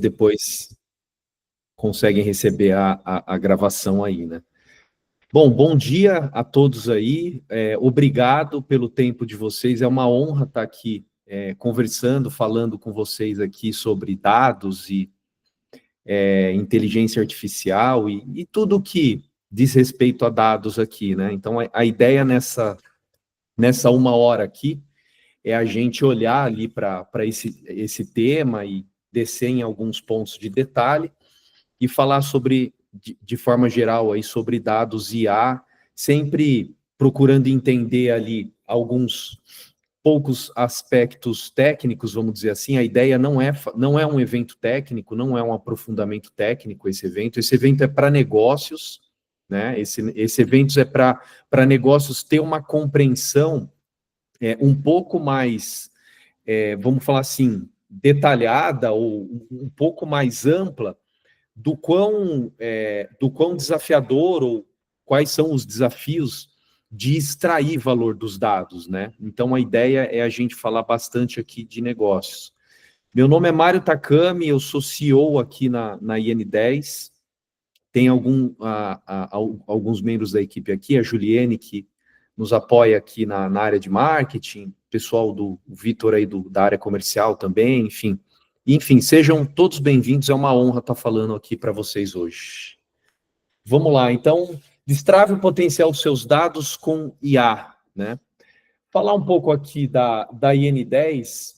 depois conseguem receber a gravação aí, né? Bom dia a todos aí, obrigado pelo tempo de vocês, é uma honra estar aqui conversando, falando com vocês aqui sobre dados e inteligência artificial e tudo que diz respeito a dados aqui, né? Então, a ideia nessa 1 hora aqui é a gente olhar ali para esse tema e descer em alguns pontos de detalhe e falar sobre, de forma geral, aí, sobre dados IA, sempre procurando entender ali alguns poucos aspectos técnicos, vamos dizer assim. A ideia não é um evento técnico, não é um aprofundamento técnico esse evento é para negócios, né? Esse evento é para negócios ter uma compreensão um pouco mais, vamos falar assim, detalhada ou um pouco mais ampla do quão desafiador ou quais são os desafios de extrair valor dos dados, né? Então, a ideia é a gente falar bastante aqui de negócios. Meu nome é Mário Takami, eu sou CEO aqui na IN10, tem alguns membros da equipe aqui, a Juliene, que nos apoia aqui na área de marketing, pessoal do Vitor aí da área comercial também, enfim. Enfim, sejam todos bem-vindos, é uma honra estar falando aqui para vocês hoje. Vamos lá, então, destrave o potencial dos seus dados com IA, né? Falar um pouco aqui da IN10,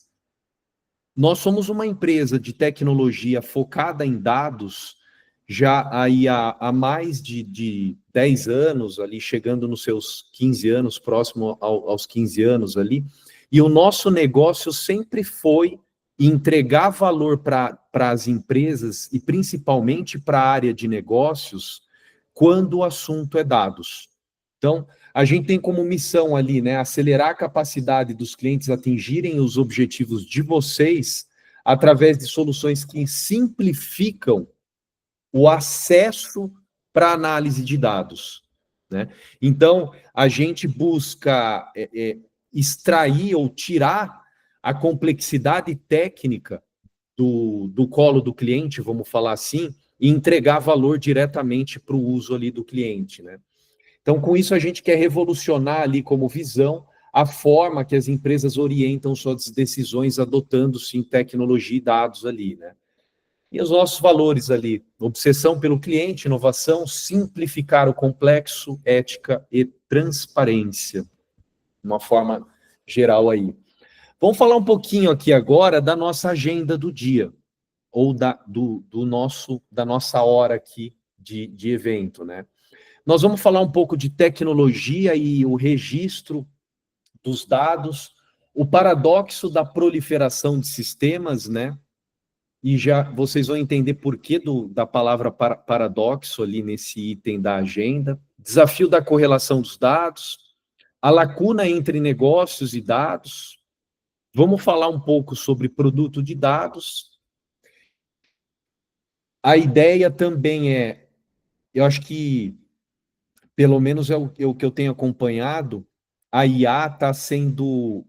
nós somos uma empresa de tecnologia focada em dados, já aí há mais de 10 anos, ali chegando nos seus 15 anos, próximo aos 15 anos ali, e o nosso negócio sempre foi entregar valor para as empresas e principalmente para a área de negócios quando o assunto é dados. Então, a gente tem como missão ali, né, acelerar a capacidade dos clientes atingirem os objetivos de vocês através de soluções que simplificam o acesso para análise de dados, né? Então, a gente busca extrair ou tirar a complexidade técnica do colo do cliente, vamos falar assim, e entregar valor diretamente para o uso ali do cliente, né? Então, com isso, a gente quer revolucionar ali como visão a forma que as empresas orientam suas decisões adotando, sim, tecnologia e dados ali, né? E os nossos valores ali, obsessão pelo cliente, inovação, simplificar o complexo, ética e transparência, uma forma geral aí. Vamos falar um pouquinho aqui agora da nossa agenda do dia, ou da nossa hora aqui de evento, né? Nós vamos falar um pouco de tecnologia e o registro dos dados, o paradoxo da proliferação de sistemas, né? E já vocês vão entender por que da palavra paradoxo ali nesse item da agenda, desafio da correlação dos dados, a lacuna entre negócios e dados, vamos falar um pouco sobre produto de dados. A ideia também eu acho que, pelo menos é o que eu tenho acompanhado, a IA está sendo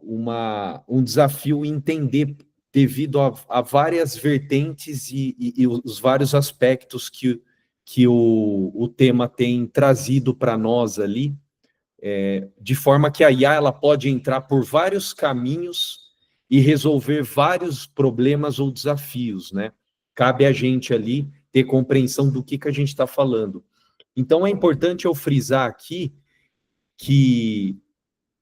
um desafio entender devido a várias vertentes e os vários aspectos que o tema tem trazido para nós ali, de forma que a IA ela pode entrar por vários caminhos e resolver vários problemas ou desafios, né? Cabe a gente ali ter compreensão do que a gente está falando. Então, é importante eu frisar aqui que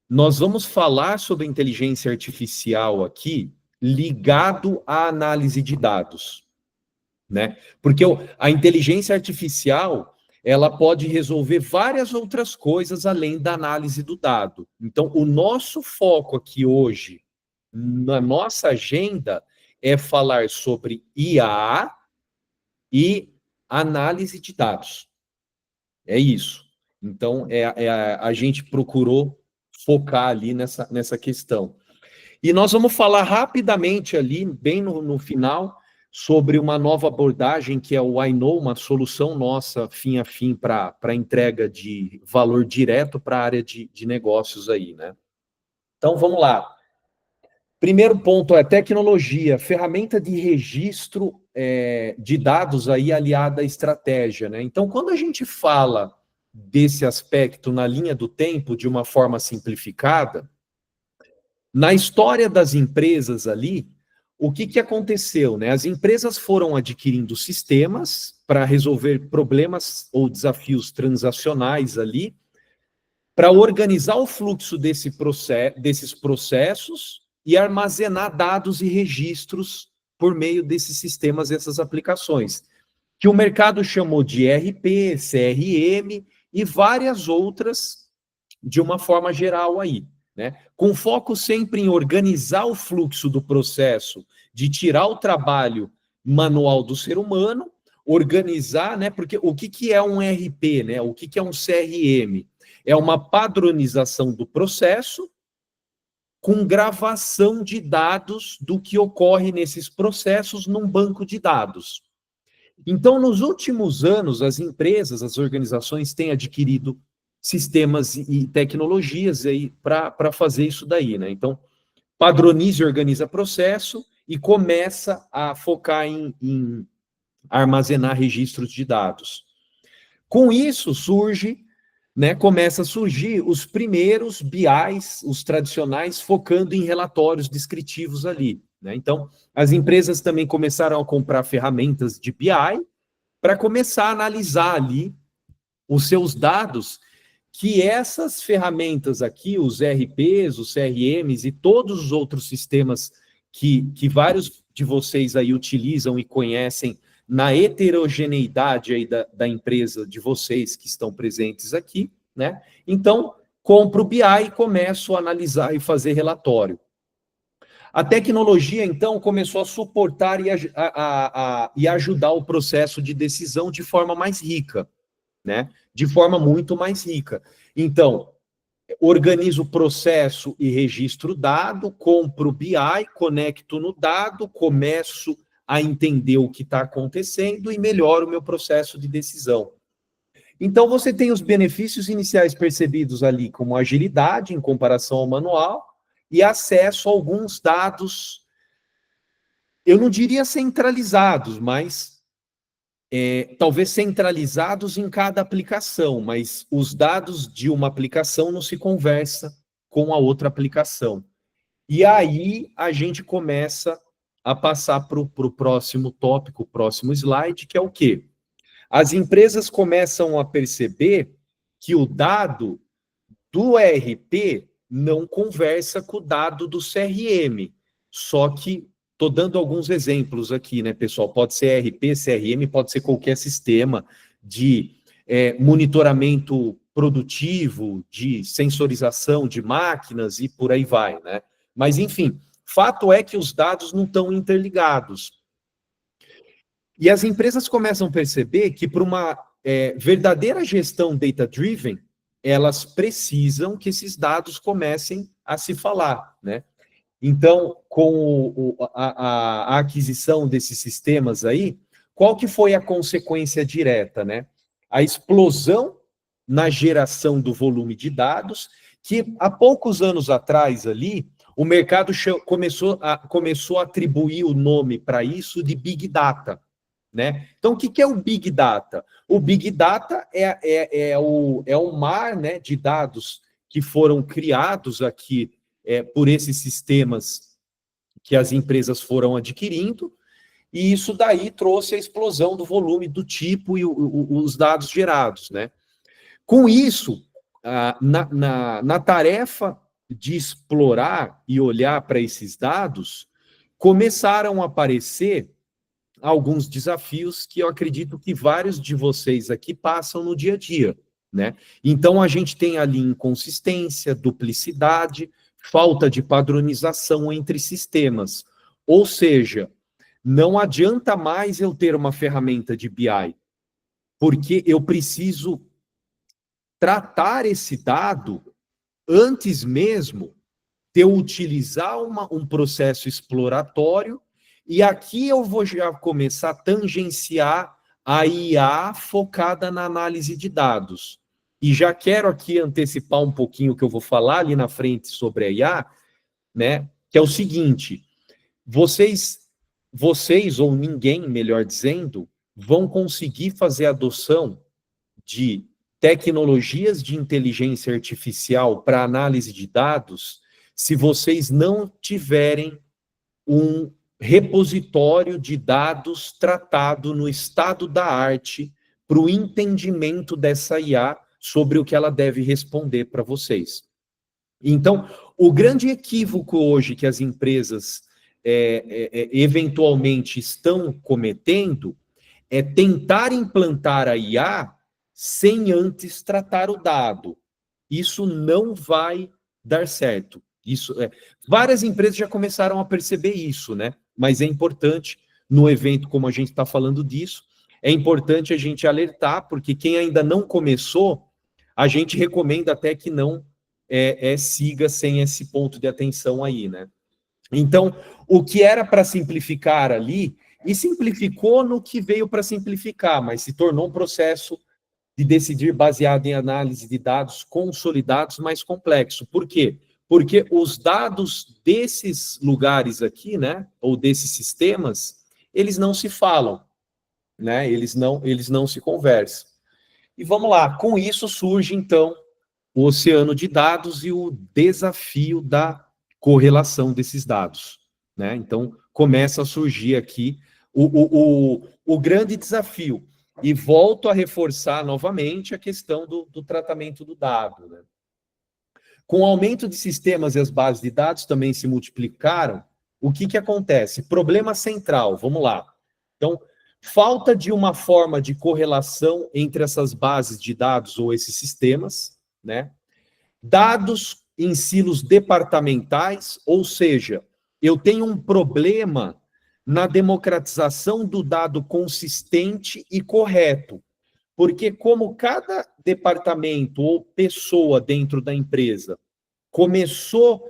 nós vamos falar sobre inteligência artificial aqui ligado à análise de dados, né? Porque a inteligência artificial, ela pode resolver várias outras coisas além da análise do dado. Então, o nosso foco aqui hoje, na nossa agenda, é falar sobre IA e análise de dados. É isso. Então, a gente procurou focar ali nessa questão. E nós vamos falar rapidamente ali, bem no final, sobre uma nova abordagem que é o I Know, uma solução nossa, fim a fim, para entrega de valor direto para a área de negócios aí, né? Então, vamos lá. Primeiro ponto é tecnologia, ferramenta de registro de dados aí aliada à estratégia, né? Então, quando a gente fala desse aspecto na linha do tempo, de uma forma simplificada, na história das empresas ali, o que aconteceu, né? As empresas foram adquirindo sistemas para resolver problemas ou desafios transacionais ali, para organizar o fluxo desses processos e armazenar dados e registros por meio desses sistemas, dessas aplicações, que o mercado chamou de ERP, CRM e várias outras de uma forma geral aí, né? Com foco sempre em organizar o fluxo do processo, de tirar o trabalho manual do ser humano, organizar, né? Porque o que é um ERP, né? O que é um CRM? É uma padronização do processo com gravação de dados do que ocorre nesses processos num banco de dados. Então, nos últimos anos, as empresas, as organizações têm adquirido sistemas e tecnologias aí para fazer isso daí, né? Então, padroniza e organiza processo e começa a focar em armazenar registros de dados. Com isso, começa a surgir os primeiros BIs, os tradicionais, focando em relatórios descritivos ali, né? Então, as empresas também começaram a comprar ferramentas de BI para começar a analisar ali os seus dados, que essas ferramentas aqui, os ERPs, os CRMs e todos os outros sistemas que vários de vocês aí utilizam e conhecem na heterogeneidade aí da empresa de vocês que estão presentes aqui, né? Então, compro o BI e começo a analisar e fazer relatório. A tecnologia, então, começou a suportar e ajudar o processo de decisão de forma mais rica, né? De forma muito mais rica. Então, organizo o processo e registro o dado, compro o BI, conecto no dado, começo a entender o que está acontecendo e melhoro o meu processo de decisão. Então, você tem os benefícios iniciais percebidos ali, como agilidade em comparação ao manual e acesso a alguns dados, eu não diria centralizados, mas talvez centralizados em cada aplicação, mas os dados de uma aplicação não se conversam com a outra aplicação. E aí a gente começa a passar para o próximo tópico, o próximo slide, que é o quê? As empresas começam a perceber que o dado do ERP não conversa com o dado do CRM. Só que, estou dando alguns exemplos aqui, né, pessoal? Pode ser ERP, CRM, pode ser qualquer sistema de monitoramento produtivo, de sensorização de máquinas e por aí vai, né? Mas, enfim, fato é que os dados não estão interligados. E as empresas começam a perceber que, para uma verdadeira gestão data-driven, elas precisam que esses dados comecem a se falar, né? Então, com a aquisição desses sistemas aí, qual que foi a consequência direta, né? A explosão na geração do volume de dados, que há poucos anos atrás ali, o mercado começou a atribuir o nome para isso de Big Data, né? Então, o que é o Big Data? O Big Data é o mar, né, de dados que foram criados aqui por esses sistemas que as empresas foram adquirindo, e isso daí trouxe a explosão do volume, do tipo e os dados gerados, né? Com isso, na tarefa de explorar e olhar para esses dados, começaram a aparecer alguns desafios que eu acredito que vários de vocês aqui passam no dia a dia, né? Então, a gente tem ali inconsistência, duplicidade, falta de padronização entre sistemas. Ou seja, não adianta mais eu ter uma ferramenta de BI, porque eu preciso tratar esse dado antes mesmo de eu utilizar um processo exploratório. E aqui eu vou já começar a tangenciar a IA focada na análise de dados. E já quero aqui antecipar um pouquinho o que eu vou falar ali na frente sobre a IA, né? Que é o seguinte: vocês vocês, ou ninguém, melhor dizendo, vão conseguir fazer a adoção de tecnologias de inteligência artificial para análise de dados se vocês não tiverem um repositório de dados tratado no estado da arte para o entendimento dessa IA sobre o que ela deve responder para vocês. Então, o grande equívoco hoje que as empresas eventualmente estão cometendo é tentar implantar a IA sem antes tratar o dado. Isso não vai dar certo. Várias empresas já começaram a perceber isso, né? Mas é importante, no evento como a gente está falando disso, é importante a gente alertar, porque quem ainda não começou, a gente recomenda até que não siga sem esse ponto de atenção aí, né? Então, o que era para simplificar ali, e simplificou no que veio para simplificar, mas se tornou um processo de decidir baseado em análise de dados consolidados mais complexo. Por quê? Porque os dados desses lugares aqui, né, ou desses sistemas, eles não se falam, né, eles não se conversam. E vamos lá, com isso surge, então, o oceano de dados e o desafio da correlação desses dados, né? Então, começa a surgir aqui o grande desafio. E volto a reforçar novamente a questão do tratamento do dado, né? Com o aumento de sistemas e as bases de dados também se multiplicaram, o que acontece? Problema central, vamos lá. Então, falta de uma forma de correlação entre essas bases de dados ou esses sistemas, né? Dados em silos departamentais, ou seja, eu tenho um problema na democratização do dado consistente e correto, porque como cada departamento ou pessoa dentro da empresa começou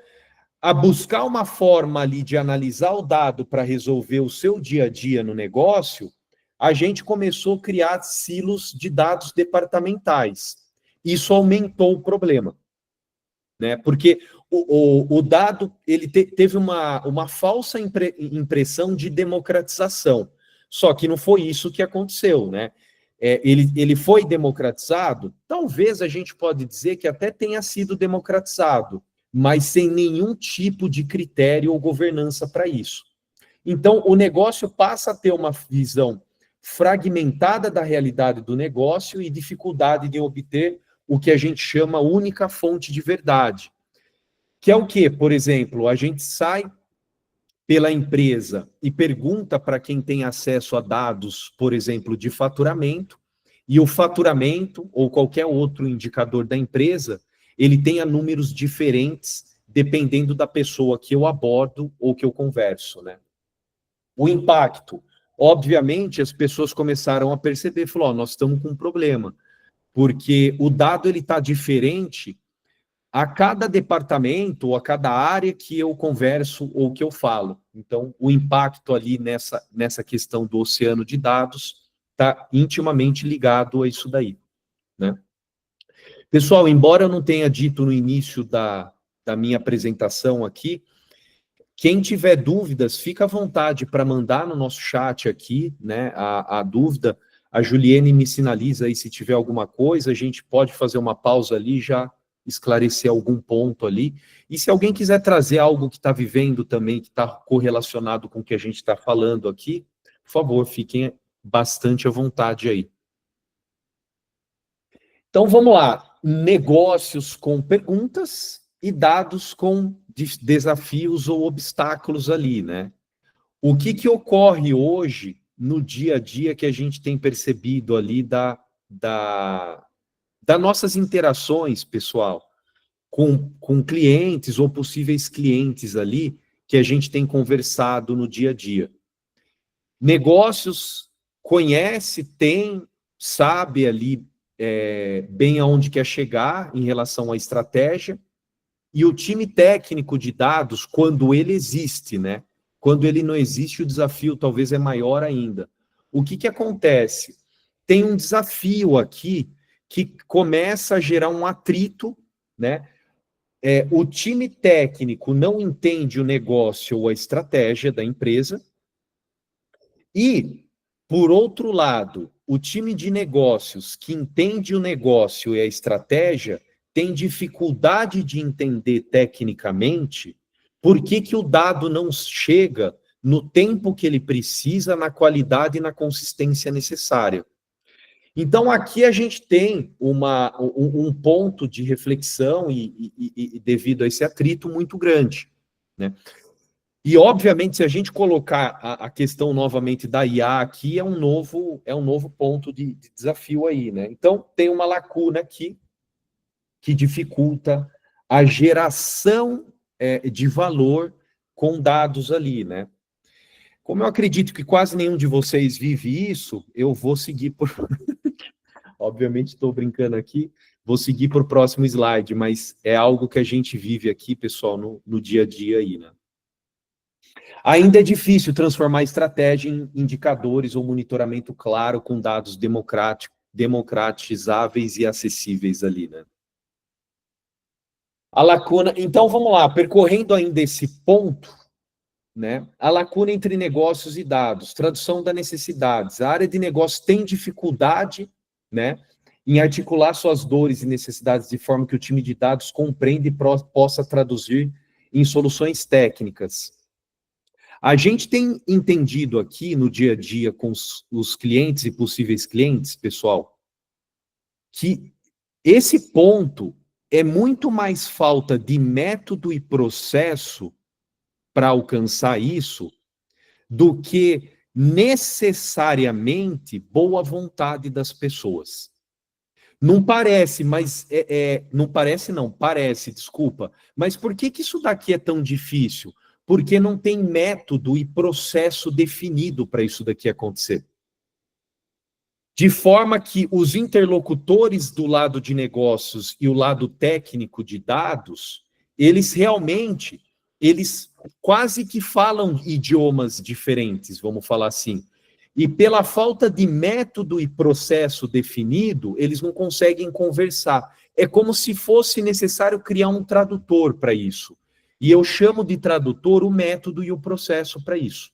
a buscar uma forma ali de analisar o dado para resolver o seu dia a dia no negócio, a gente começou a criar silos de dados departamentais. Isso aumentou o problema, né? Porque o dado ele teve uma falsa impressão de democratização. Só que não foi isso que aconteceu, né? Ele foi democratizado, talvez a gente pode dizer que até tenha sido democratizado, mas sem nenhum tipo de critério ou governança para isso. Então, o negócio passa a ter uma visão fragmentada da realidade do negócio e dificuldade de obter o que a gente chama única fonte de verdade. Que é o quê? Por exemplo, a gente sai pela empresa e pergunta para quem tem acesso a dados, por exemplo, de faturamento, e o faturamento ou qualquer outro indicador da empresa, ele tenha números diferentes dependendo da pessoa que eu abordo ou que eu converso, né? O impacto. Obviamente, as pessoas começaram a perceber, falou, nós estamos com um problema, porque o dado ele está diferente a cada departamento ou a cada área que eu converso ou que eu falo. Então, o impacto ali nessa questão do oceano de dados está intimamente ligado a isso daí, né? Pessoal, embora eu não tenha dito no início da minha apresentação aqui, quem tiver dúvidas, fica à vontade para mandar no nosso chat aqui, né, a dúvida. A Juliene me sinaliza aí se tiver alguma coisa, a gente pode fazer uma pausa ali já esclarecer algum ponto ali. E se alguém quiser trazer algo que está vivendo também, que está correlacionado com o que a gente está falando aqui, por favor, fiquem bastante à vontade aí. Então, vamos lá. Negócios com perguntas e dados com desafios ou obstáculos ali, né? O que ocorre hoje, no dia a dia, que a gente tem percebido ali das nossas interações, pessoal, com clientes ou possíveis clientes ali, que a gente tem conversado no dia a dia. Negócios conhece, tem, sabe ali bem aonde quer chegar em relação à estratégia, e o time técnico de dados, quando ele existe, né? Quando ele não existe, o desafio talvez é maior ainda. O que acontece? Tem um desafio aqui que começa a gerar um atrito, né? O time técnico não entende o negócio ou a estratégia da empresa, E, por outro lado, o time de negócios que entende o negócio e a estratégia tem dificuldade de entender tecnicamente por que o dado não chega no tempo que ele precisa, na qualidade e na consistência necessária. Então, aqui a gente tem um ponto de reflexão e devido a esse atrito muito grande, né? E, obviamente, se a gente colocar a questão novamente da IA aqui, é um novo ponto de desafio aí, né? Então, tem uma lacuna aqui que dificulta a geração de valor com dados ali, né? Como eu acredito que quase nenhum de vocês vive isso, eu vou seguir por... Obviamente, estou brincando aqui, vou seguir para o próximo slide, mas é algo que a gente vive aqui, pessoal, no dia a dia aí, né? Ainda é difícil transformar estratégia em indicadores ou monitoramento claro com dados democratizáveis e acessíveis ali, né? A lacuna... Então, vamos lá, percorrendo ainda esse ponto, né? A lacuna entre negócios e dados, tradução das necessidades. A área de negócio tem dificuldade, né, em articular suas dores e necessidades de forma que o time de dados compreenda e possa traduzir em soluções técnicas. A gente tem entendido aqui no dia a dia com os clientes e possíveis clientes, pessoal, que esse ponto é muito mais falta de método e processo para alcançar isso do que necessariamente boa vontade das pessoas. Não parece, mas não parece não, parece, desculpa. Mas por que isso daqui é tão difícil? Porque não tem método e processo definido para isso daqui acontecer. De forma que os interlocutores do lado de negócios e o lado técnico de dados, eles quase que falam idiomas diferentes, vamos falar assim. E pela falta de método e processo definido, eles não conseguem conversar. É como se fosse necessário criar um tradutor para isso. E eu chamo de tradutor o método e o processo para isso,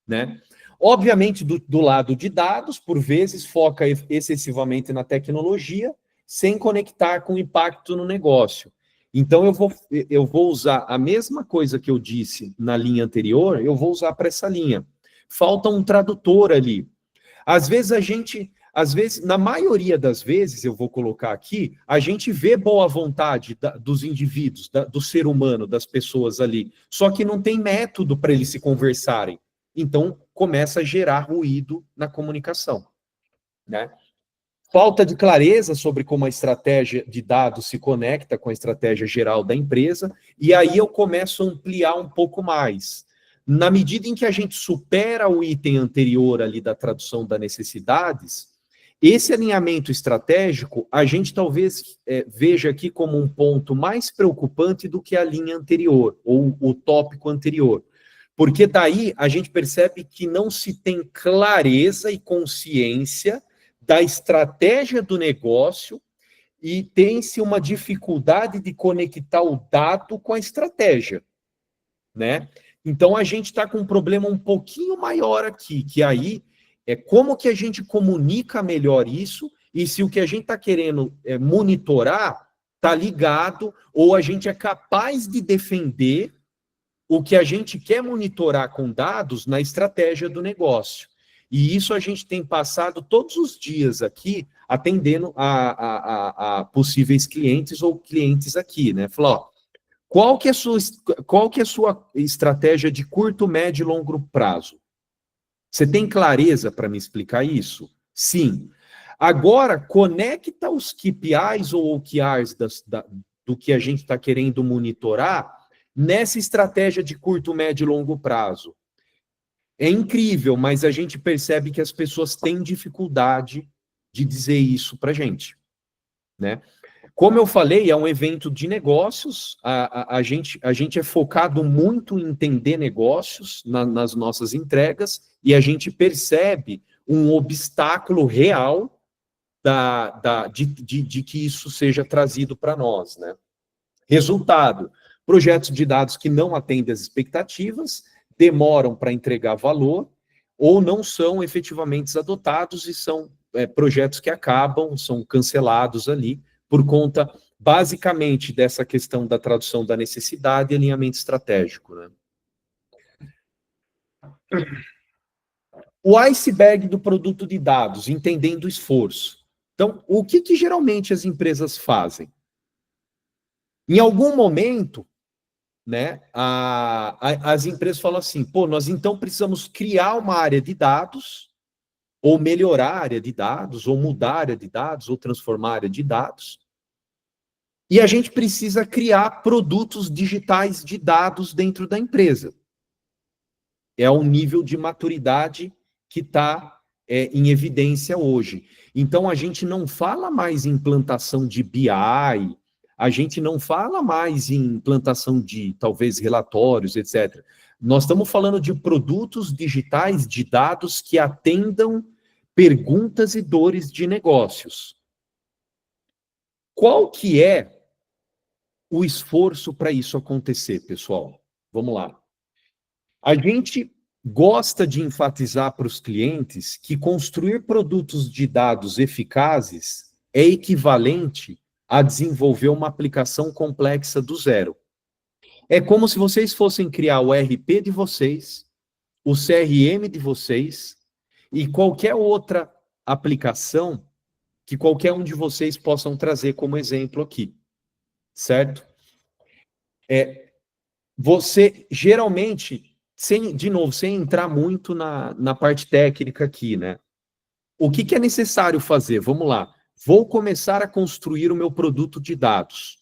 né? Obviamente, do lado de dados, por vezes, foca excessivamente na tecnologia, sem conectar com o impacto no negócio. Então, eu vou usar a mesma coisa que eu disse na linha anterior, eu vou usar para essa linha. Falta um tradutor ali. Às vezes, na maioria das vezes, eu vou colocar aqui, a gente vê boa vontade dos indivíduos, do ser humano, das pessoas ali, só que não tem método para eles se conversarem. Então, começa a gerar ruído na comunicação, né? Falta de clareza sobre como a estratégia de dados se conecta com a estratégia geral da empresa, e aí eu começo a ampliar um pouco mais. Na medida em que a gente supera o item anterior ali da tradução das necessidades, esse alinhamento estratégico, a gente talvez veja aqui como um ponto mais preocupante do que a linha anterior, ou o tópico anterior. Porque daí a gente percebe que não se tem clareza e consciência da estratégia do negócio e tem-se uma dificuldade de conectar o dado com a estratégia, né? Então a gente está com um problema um pouquinho maior aqui, que aí é como que a gente comunica melhor isso e se o que a gente está querendo monitorar está ligado ou a gente é capaz de defender o que a gente quer monitorar com dados na estratégia do negócio. E isso a gente tem passado todos os dias aqui, atendendo a possíveis clientes ou clientes aqui, né? Falar, ó, qual que é a sua estratégia de curto, médio e longo prazo? Você tem clareza para me explicar isso? Sim. Agora, conecta os KPIs ou OKRs do que a gente está querendo monitorar nessa estratégia de curto, médio e longo prazo. É incrível, mas a gente percebe que as pessoas têm dificuldade de dizer isso para a gente, né? Como eu falei, é um evento de negócios, a gente é focado muito em entender negócios nas nossas entregas e a gente percebe um obstáculo real de que isso seja trazido para nós, né? Resultado, projetos de dados que não atendem às expectativas, demoram para entregar valor, ou não são efetivamente adotados e são projetos que acabam, são cancelados ali, por conta, basicamente, dessa questão da tradução da necessidade e alinhamento estratégico, né? O iceberg do produto de dados, entendendo o esforço. Então, o que geralmente as empresas fazem? Em algum momento, né, as empresas falam assim, pô, nós então precisamos criar uma área de dados, ou melhorar a área de dados, ou mudar a área de dados, ou transformar a área de dados, e a gente precisa criar produtos digitais de dados dentro da empresa. É o nível de maturidade que está em evidência hoje. Então, a gente não fala mais em implantação de BI, a gente não fala mais em implantação de, talvez, relatórios, etc. Nós estamos falando de produtos digitais de dados que atendam perguntas e dores de negócios. Qual que é o esforço para isso acontecer, pessoal? Vamos lá. A gente gosta de enfatizar para os clientes que construir produtos de dados eficazes é equivalente a desenvolver uma aplicação complexa do zero. É como se vocês fossem criar o RP de vocês, o CRM de vocês e qualquer outra aplicação que qualquer um de vocês possam trazer como exemplo aqui, certo? Você geralmente, de novo, sem entrar muito na parte técnica aqui, né? O que é necessário fazer? Vamos lá. Vou começar a construir o meu produto de dados.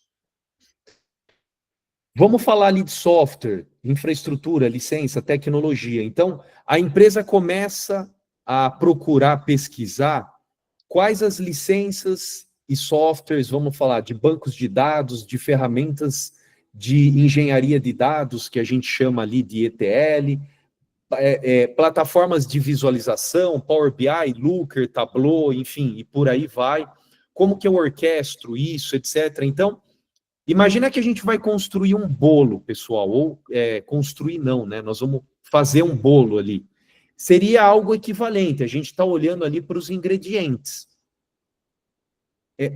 Vamos falar ali de software, infraestrutura, licença, tecnologia. Então, a empresa começa a procurar pesquisar quais as licenças e softwares, vamos falar de bancos de dados, de ferramentas de engenharia de dados, que a gente chama ali de ETL, plataformas de visualização, Power BI, Looker, Tableau, enfim, e por aí vai. Como que eu orquestro isso, etc. Então, imagina que a gente vai construir um bolo, pessoal, ou construir não, né? Nós vamos fazer um bolo ali. Seria algo equivalente, a gente está olhando ali para os ingredientes.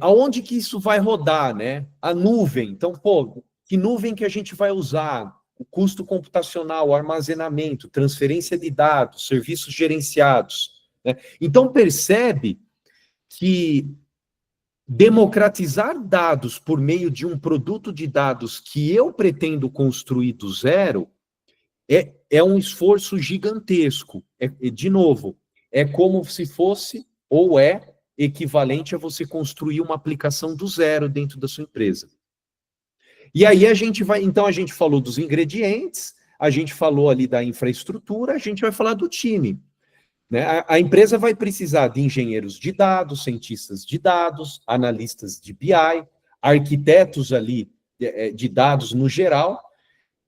Aonde que isso vai rodar, né? A nuvem. Então, pô, que nuvem que a gente vai usar? O custo computacional, o armazenamento, transferência de dados, serviços gerenciados, né? Então, percebe que democratizar dados por meio de um produto de dados que eu pretendo construir do zero é um esforço gigantesco. De novo, é como se fosse, ou é, equivalente a você construir uma aplicação do zero dentro da sua empresa. E aí então a gente falou dos ingredientes, a gente falou ali da infraestrutura, a gente vai falar do time. Né? A empresa vai precisar de engenheiros de dados, cientistas de dados, analistas de BI, arquitetos ali de dados no geral.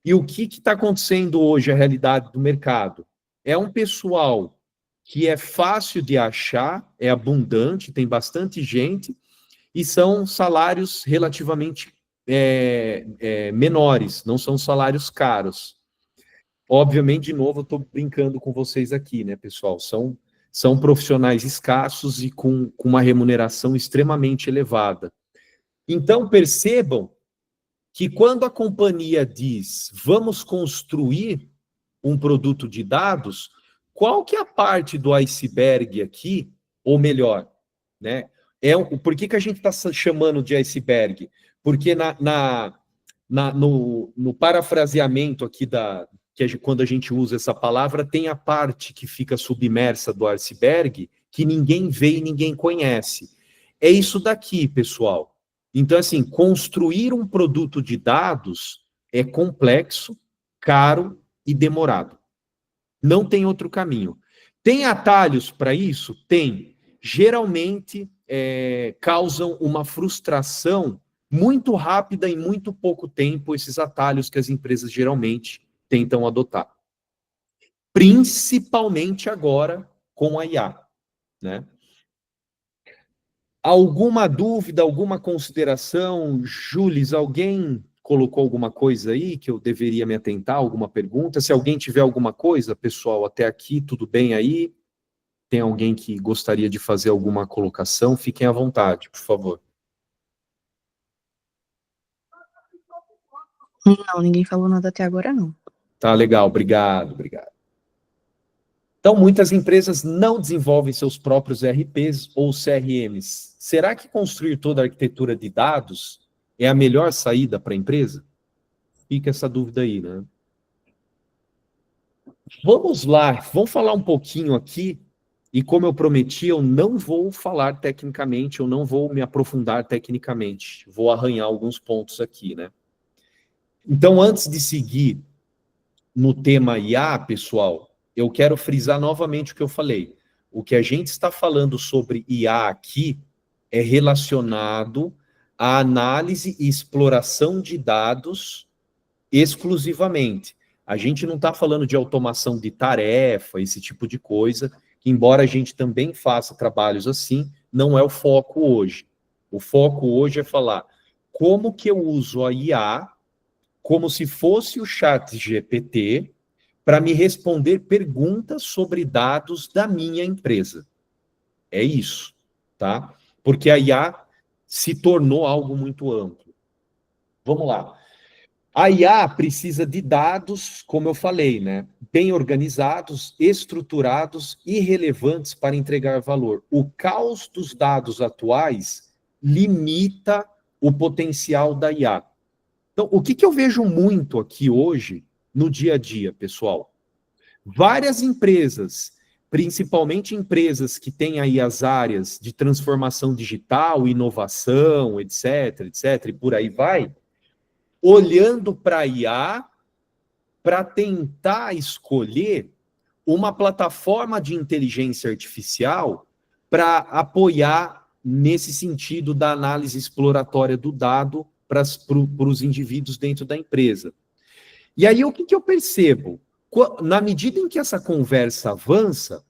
E o que está acontecendo hoje, a realidade do mercado? É um pessoal que é fácil de achar, é abundante, tem bastante gente, e são salários relativamente menores, não são salários caros. Obviamente, de novo, eu estou brincando com vocês aqui, né, pessoal? São profissionais escassos e com uma remuneração extremamente elevada. Então, percebam que quando a companhia diz vamos construir um produto de dados, qual que é a parte do iceberg aqui, ou melhor, né? Por que a gente está chamando de iceberg? Porque no parafraseamento aqui quando a gente usa essa palavra, tem a parte que fica submersa do iceberg, que ninguém vê e ninguém conhece. É isso daqui, pessoal. Então, assim, construir um produto de dados é complexo, caro e demorado. Não tem outro caminho. Tem atalhos para isso? Tem. Geralmente causam uma frustração muito rápida em muito pouco tempo, esses atalhos que as empresas geralmente tentam adotar. Principalmente agora com a IA, né? Alguma dúvida, alguma consideração? Jules, alguém colocou alguma coisa aí que eu deveria me atentar, alguma pergunta? Se alguém tiver alguma coisa, pessoal, até aqui, tudo bem aí? Tem alguém que gostaria de fazer alguma colocação? Fiquem à vontade, por favor. Não, ninguém falou nada até agora, não. Tá, legal, obrigado, obrigado. Então, muitas empresas não desenvolvem seus próprios ERPs ou CRMs. Será que construir toda a arquitetura de dados é a melhor saída para a empresa? Fica essa dúvida aí, né? Vamos lá, vamos falar um pouquinho aqui, e como eu prometi, eu não vou falar tecnicamente, eu não vou me aprofundar tecnicamente, vou arranhar alguns pontos aqui, né? Então, antes de seguir no tema IA, pessoal, eu quero frisar novamente o que eu falei. O que a gente está falando sobre IA aqui é relacionado à análise e exploração de dados exclusivamente. A gente não está falando de automação de tarefa, esse tipo de coisa, que embora a gente também faça trabalhos assim, não é o foco hoje. O foco hoje é falar como que eu uso a IA como se fosse o chat GPT para me responder perguntas sobre dados da minha empresa. É isso, tá? Porque a IA se tornou algo muito amplo. Vamos lá. A IA precisa de dados, como eu falei, né? Bem organizados, estruturados e relevantes para entregar valor. O caos dos dados atuais limita o potencial da IA. Então, o que eu vejo muito aqui hoje, no dia a dia, pessoal? Várias empresas, principalmente empresas que têm aí as áreas de transformação digital, inovação, etc, etc, e por aí vai, olhando para a IA para tentar escolher uma plataforma de inteligência artificial para apoiar nesse sentido da análise exploratória do dado para os indivíduos dentro da empresa. E aí o que eu percebo? Na medida em que essa conversa avança,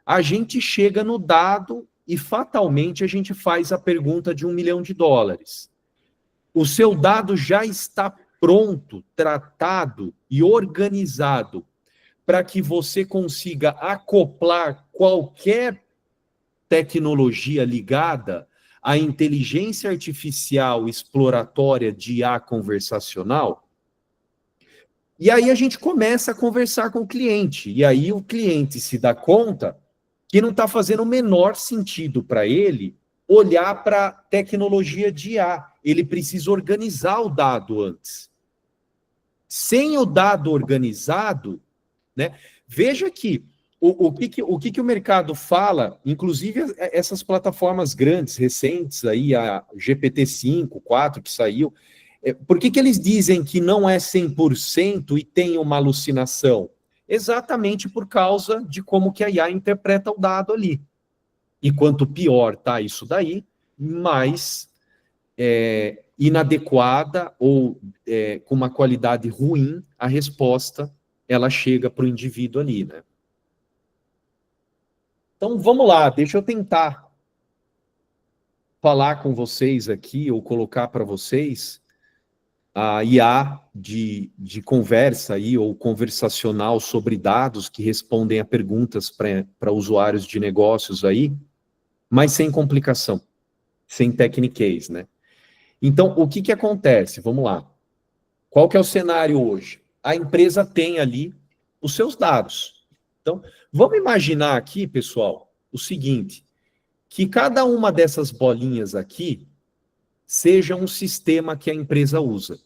a gente chega no dado e fatalmente a gente faz a pergunta de $1 milhão. O seu dado já está pronto, tratado e organizado para que você consiga acoplar qualquer tecnologia ligada à inteligência artificial exploratória de IA conversacional. E aí a gente começa a conversar com o cliente. E aí o cliente se dá conta que não está fazendo o menor sentido para ele olhar para a tecnologia de IA. Ele precisa organizar o dado antes. Sem o dado organizado, né? Veja que o que o mercado fala, inclusive essas plataformas grandes, recentes, aí, a GPT-5, 4 que saiu, por que eles dizem que não é 100% e tem uma alucinação? Exatamente por causa de como que a IA interpreta o dado ali. E quanto pior tá isso daí, mais inadequada ou com uma qualidade ruim a resposta ela chega para o indivíduo ali, né? Então, vamos lá, deixa eu tentar falar com vocês aqui, ou colocar para vocês a IA de conversa aí, ou conversacional sobre dados que respondem a perguntas para usuários de negócios aí, mas sem complicação, sem techniquez, né? Então, o que acontece? Vamos lá. Qual que é o cenário hoje? A empresa tem ali os seus dados. Então, vamos imaginar aqui, pessoal, o seguinte, que cada uma dessas bolinhas aqui seja um sistema que a empresa usa.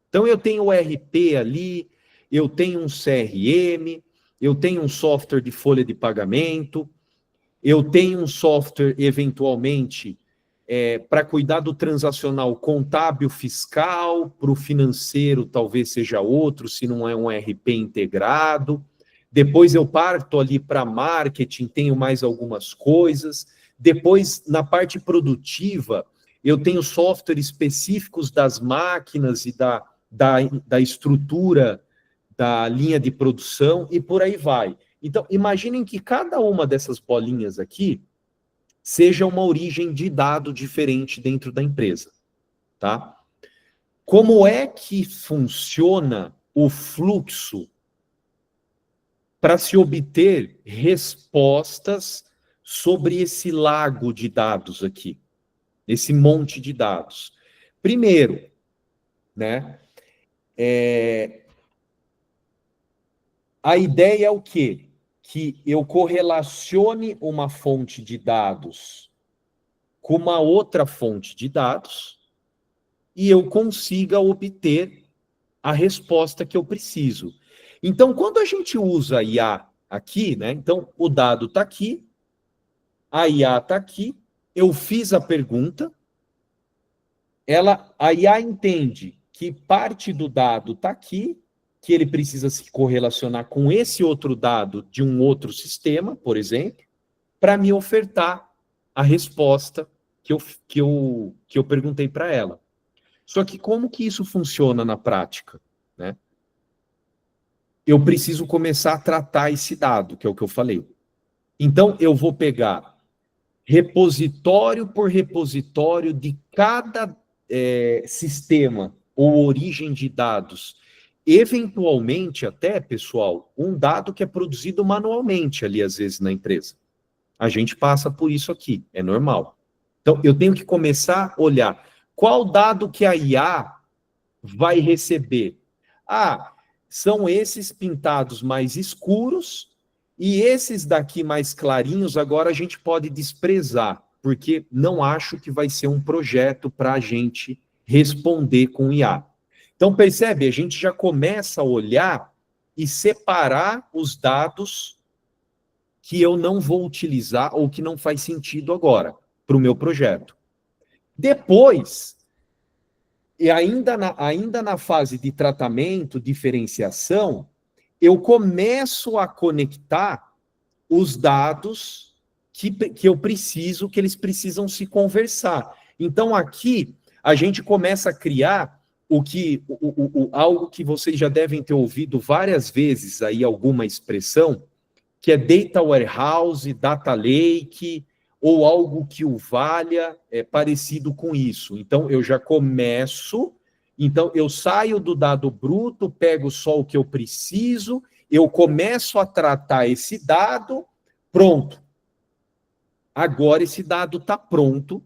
Então, eu tenho o ERP ali, eu tenho um CRM, eu tenho um software de folha de pagamento, eu tenho um software, eventualmente, para cuidar do transacional contábil fiscal, para o financeiro talvez seja outro, se não é um ERP integrado. Depois eu parto ali para marketing, tenho mais algumas coisas. Depois, na parte produtiva, eu tenho softwares específicos das máquinas e da estrutura da linha de produção e por aí vai. Então, imaginem que cada uma dessas bolinhas aqui seja uma origem de dado diferente dentro da empresa, tá? como é que funciona o fluxo para se obter respostas sobre esse lago de dados aqui, esse monte de dados. Primeiro, né, a ideia é o quê? Que eu correlacione uma fonte de dados com uma outra fonte de dados e eu consiga obter a resposta que eu preciso. Então, quando a gente usa a IA aqui, né? Então, o dado está aqui, a IA está aqui, eu fiz a pergunta, a IA entende que parte do dado está aqui, que ele precisa se correlacionar com esse outro dado de um outro sistema, por exemplo, para me ofertar a resposta que eu perguntei para ela. Só que como que isso funciona na prática, né? Eu preciso começar a tratar esse dado, que é o que eu falei. Então, eu vou pegar repositório por repositório de cada sistema ou origem de dados. Eventualmente, até, pessoal, um dado que é produzido manualmente ali, às vezes, na empresa. A gente passa por isso aqui, é normal. Então, eu tenho que começar a olhar qual dado que a IA vai receber. Ah, são esses pintados mais escuros e esses daqui mais clarinhos, agora a gente pode desprezar, porque não acho que vai ser um projeto para a gente responder com IA. Então, percebe? A gente já começa a olhar e separar os dados que eu não vou utilizar ou que não faz sentido agora para o meu projeto. Depois, e ainda na fase de tratamento, diferenciação, eu começo a conectar os dados que eu preciso, que eles precisam se conversar. Então, aqui, a gente começa a criar algo que vocês já devem ter ouvido várias vezes, aí alguma expressão, que é data warehouse, data lake, ou algo que o valha, é parecido com isso. Então, eu já começo, então eu saio do dado bruto, pego só o que eu preciso, eu começo a tratar esse dado, pronto. Agora esse dado está pronto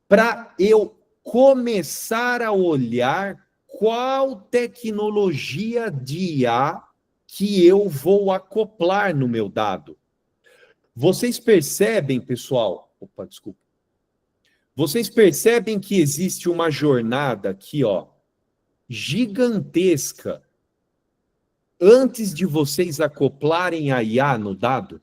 para eu começar a olhar qual tecnologia de IA que eu vou acoplar no meu dado. Vocês percebem, pessoal? Opa, desculpa. Vocês percebem que existe uma jornada aqui, ó, gigantesca, antes de vocês acoplarem a IA no dado?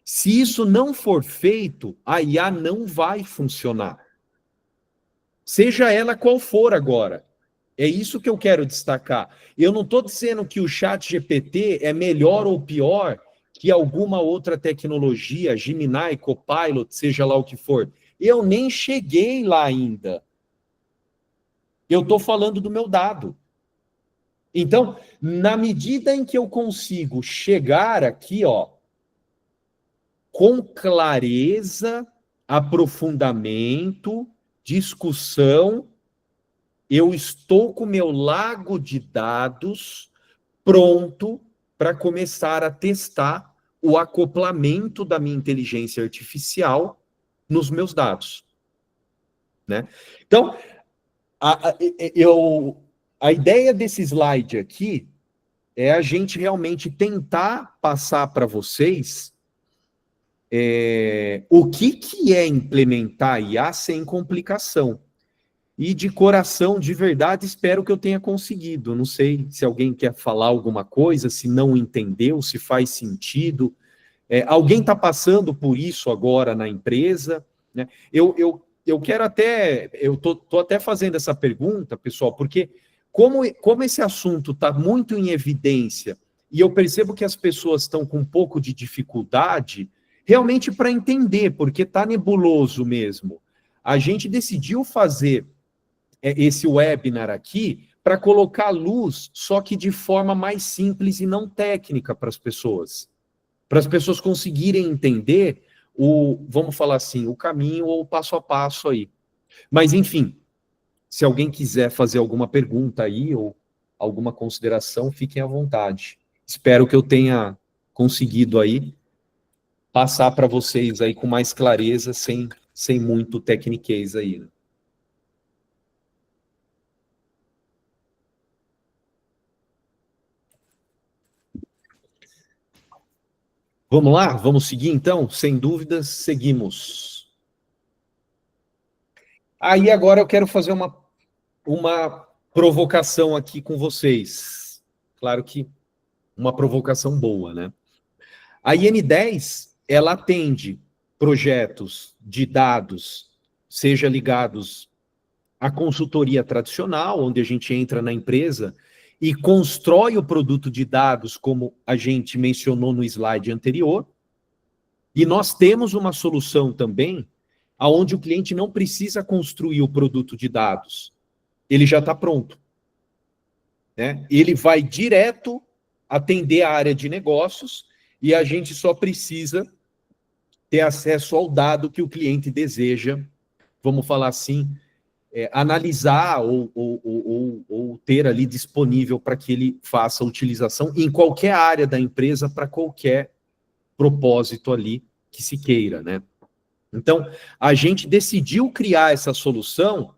Se isso não for feito, a IA não vai funcionar. Seja ela qual for agora. É isso que eu quero destacar. Eu não estou dizendo que o ChatGPT é melhor ou pior que alguma outra tecnologia, Gemini, Copilot, seja lá o que for. Eu nem cheguei lá ainda. Eu estou falando do meu dado. Então, na medida em que eu consigo chegar aqui, ó, com clareza, aprofundamento, discussão, eu estou com o meu lago de dados pronto para começar a testar o acoplamento da minha inteligência artificial nos meus dados, né? Então, a ideia desse slide aqui é a gente realmente tentar passar para vocês o que é implementar IA sem complicação. E de coração, de verdade, espero que eu tenha conseguido. Não sei se alguém quer falar alguma coisa, se não entendeu, se faz sentido. Alguém está passando por isso agora na empresa, né? Eu quero até... Eu estou até fazendo essa pergunta, pessoal, porque como esse assunto está muito em evidência e eu percebo que as pessoas estão com um pouco de dificuldade, realmente para entender, porque está nebuloso mesmo. A gente decidiu fazer esse webinar aqui para colocar luz, só que de forma mais simples e não técnica para as pessoas conseguirem entender vamos falar assim, o caminho ou o passo a passo aí. Mas, enfim, Se alguém quiser fazer alguma pergunta aí ou alguma consideração, fiquem à vontade. Espero que eu tenha conseguido aí passar para vocês aí com mais clareza, sem muito tecniquez aí, né? Vamos lá? Vamos seguir então? Sem dúvidas, seguimos. Aí agora eu quero fazer uma provocação aqui com vocês. Claro que uma provocação boa, né? A IN10, ela atende projetos de dados, seja ligados à consultoria tradicional, onde a gente entra na empresa e constrói o produto de dados, como a gente mencionou no slide anterior. E nós temos uma solução também, onde o cliente não precisa construir o produto de dados. Ele já está pronto, né? Ele vai direto atender a área de negócios e a gente só precisa ter acesso ao dado que o cliente deseja, vamos falar assim, analisar ou ter ali disponível para que ele faça a utilização em qualquer área da empresa para qualquer propósito ali que se queira, né? Então, a gente decidiu criar essa solução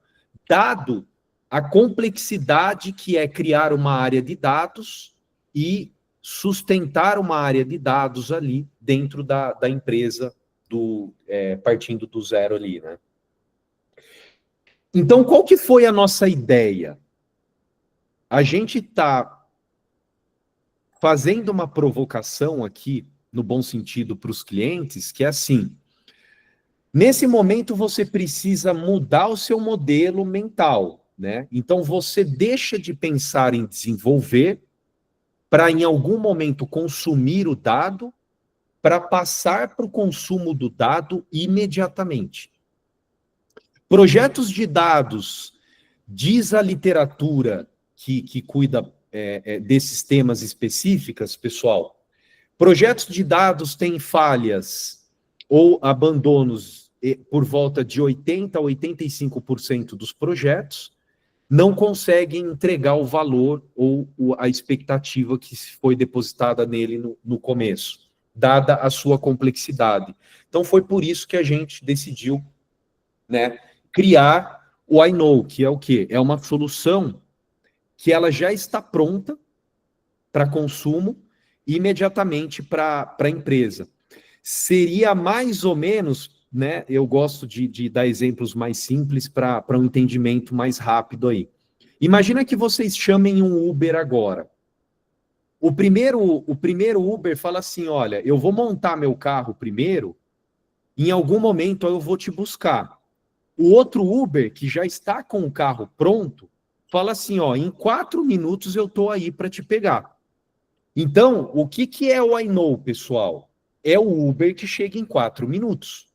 dado a complexidade que é criar uma área de dados e sustentar uma área de dados ali dentro da empresa, partindo do zero ali, né? Então, qual que foi a nossa ideia? A gente está fazendo uma provocação aqui, no bom sentido, para os clientes, que é assim: nesse momento você precisa mudar o seu modelo mental, né? Então você deixa de pensar em desenvolver para em algum momento consumir o dado, para passar para o consumo do dado imediatamente. Projetos de dados, diz a literatura que cuida desses temas específicos, pessoal, projetos de dados têm falhas ou abandonos por volta de 80% a 85% dos projetos, não conseguem entregar o valor ou a expectativa que foi depositada nele no começo, dada a sua complexidade. Então, foi por isso que a gente decidiu, né, criar o iKnow, que é o quê? É uma solução que ela já está pronta para consumo imediatamente para a empresa. Seria mais ou menos, né? Eu gosto de dar exemplos mais simples para um entendimento mais rápido aí. Imagina que vocês chamem um Uber agora. O primeiro Uber fala assim: olha, eu vou montar meu carro primeiro, em algum momento eu vou te buscar. O outro Uber, que já está com o carro pronto, fala assim: ó, em 4 minutos eu estou aí para te pegar. Então, o que é o iKnow, pessoal? É o Uber que chega em 4 minutos.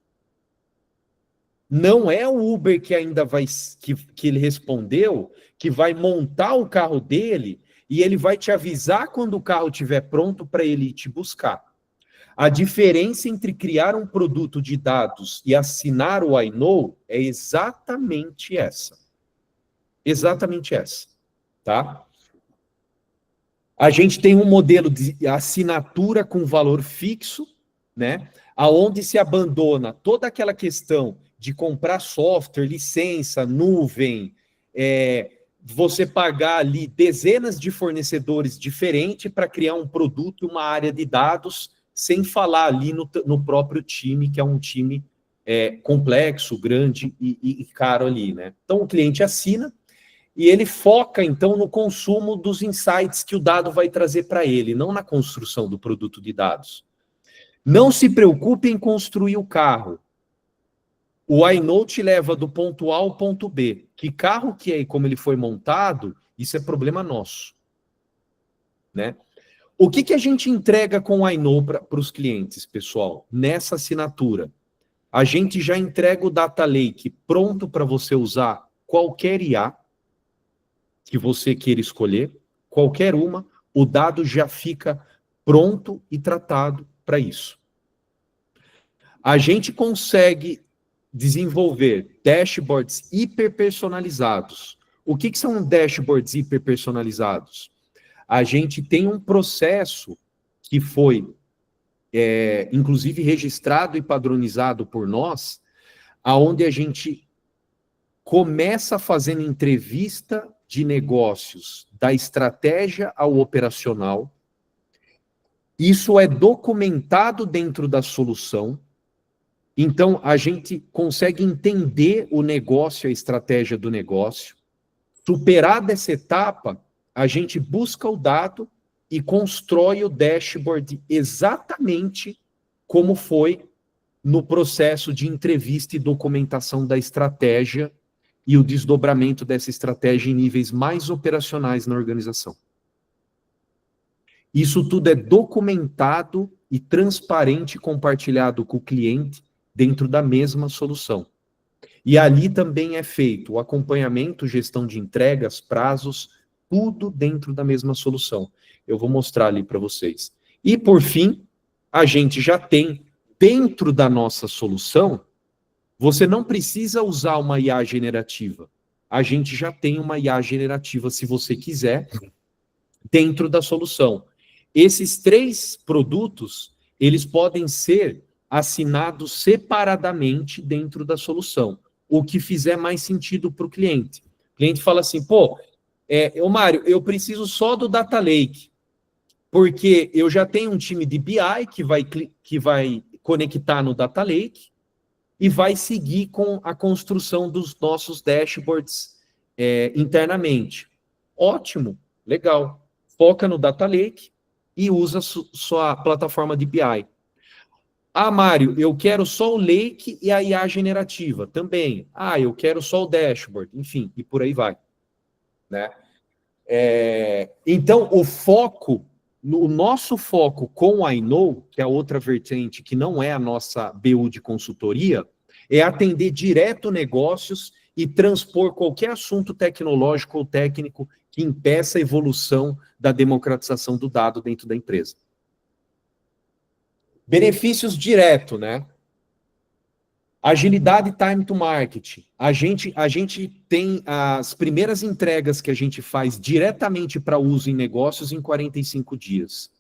Não é o Uber que ainda vai, que ele respondeu, que vai montar o carro dele e ele vai te avisar quando o carro estiver pronto para ele te buscar. A diferença entre criar um produto de dados e assinar o iKnow é exatamente essa. Exatamente essa, tá? A gente tem um modelo de assinatura com valor fixo, né? Aonde se abandona toda aquela questão de comprar software, licença, nuvem, você pagar ali dezenas de fornecedores diferentes para criar um produto e uma área de dados, sem falar ali no próprio time, que é um time complexo, grande e caro ali, né? Então o cliente assina e ele foca, então, no consumo dos insights que o dado vai trazer para ele, não na construção do produto de dados. Não se preocupe em construir o carro. O iKnow te leva do ponto A ao ponto B. Que carro que é e como ele foi montado, isso é problema nosso, né? O que a gente entrega com o iKnow para os clientes, pessoal? Nessa assinatura, a gente já entrega o Data Lake pronto para você usar qualquer IA que você queira escolher, qualquer uma, o dado já fica pronto e tratado para isso. A gente consegue desenvolver dashboards hiperpersonalizados. O que são dashboards hiperpersonalizados? A gente tem um processo que foi, inclusive, registrado e padronizado por nós, aonde a gente começa fazendo entrevista de negócios da estratégia ao operacional. Isso é documentado dentro da solução. Então, a gente consegue entender o negócio, a estratégia do negócio. Superada essa etapa, a gente busca o dado e constrói o dashboard exatamente como foi no processo de entrevista e documentação da estratégia e o desdobramento dessa estratégia em níveis mais operacionais na organização. Isso tudo é documentado e transparente e compartilhado com o cliente dentro da mesma solução. E ali também é feito o acompanhamento, gestão de entregas, prazos, tudo dentro da mesma solução. Eu vou mostrar ali para vocês. E, por fim, a gente já tem, dentro da nossa solução, você não precisa usar uma IA generativa. A gente já tem uma IA generativa, se você quiser, dentro da solução. Esses 3 produtos, eles podem ser assinados separadamente dentro da solução, o que fizer mais sentido para o cliente. O cliente fala assim, pô, Mário, eu preciso só do Data Lake, porque eu já tenho um time de BI que vai conectar no Data Lake e vai seguir com a construção dos nossos dashboards internamente. Ótimo, legal. Foca no Data Lake e usa sua plataforma de BI. Ah, Mário, eu quero só o Lake e a IA generativa também. Ah, eu quero só o dashboard, enfim, e por aí vai. Né? Então, o nosso foco com a iKnow, que é a outra vertente que não é a nossa BU de consultoria, é atender direto negócios e transpor qualquer assunto tecnológico ou técnico que impeça a evolução da democratização do dado dentro da empresa. Benefícios direto, né? Agilidade e time to market. A gente tem as primeiras entregas que a gente faz diretamente para uso em negócios em 45 dias.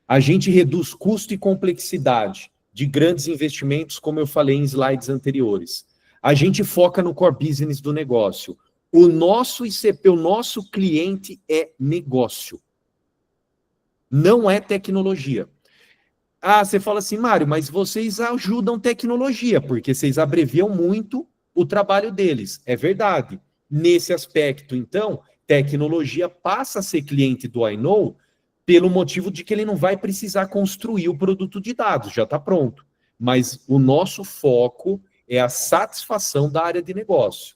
A gente reduz custo e complexidade de grandes investimentos, como eu falei em slides anteriores. A gente foca no core business do negócio. O nosso ICP, o nosso cliente é negócio. Não é tecnologia. Ah, você fala assim, Mário, mas vocês ajudam tecnologia, porque vocês abreviam muito o trabalho deles. É verdade. Nesse aspecto, então, tecnologia passa a ser cliente do iKnow pelo motivo de que ele não vai precisar construir o produto de dados, já está pronto. Mas o nosso foco é a satisfação da área de negócio.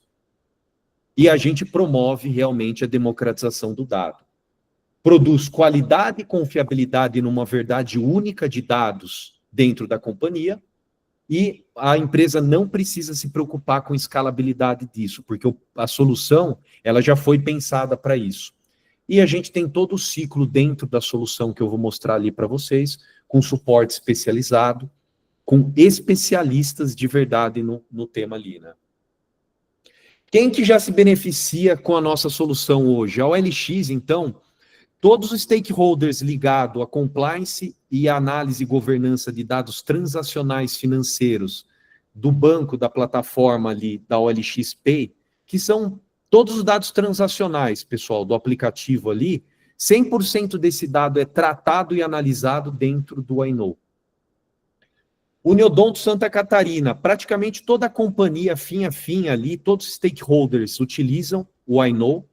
E a gente promove realmente a democratização do dado. Produz qualidade e confiabilidade numa verdade única de dados dentro da companhia, e a empresa não precisa se preocupar com escalabilidade disso, porque a solução ela já foi pensada para isso. E a gente tem todo o ciclo dentro da solução que eu vou mostrar ali para vocês, com suporte especializado, com especialistas de verdade no tema ali, né? Quem que já se beneficia com a nossa solução hoje? A OLX, então, todos os stakeholders ligados a compliance e a análise e governança de dados transacionais financeiros do banco, da plataforma ali, da OLX Pay, que são todos os dados transacionais, pessoal, do aplicativo ali, 100% desse dado é tratado e analisado dentro do iKnow. Uniodonto Santa Catarina, praticamente toda a companhia fim a fim ali, todos os stakeholders utilizam o iKnow,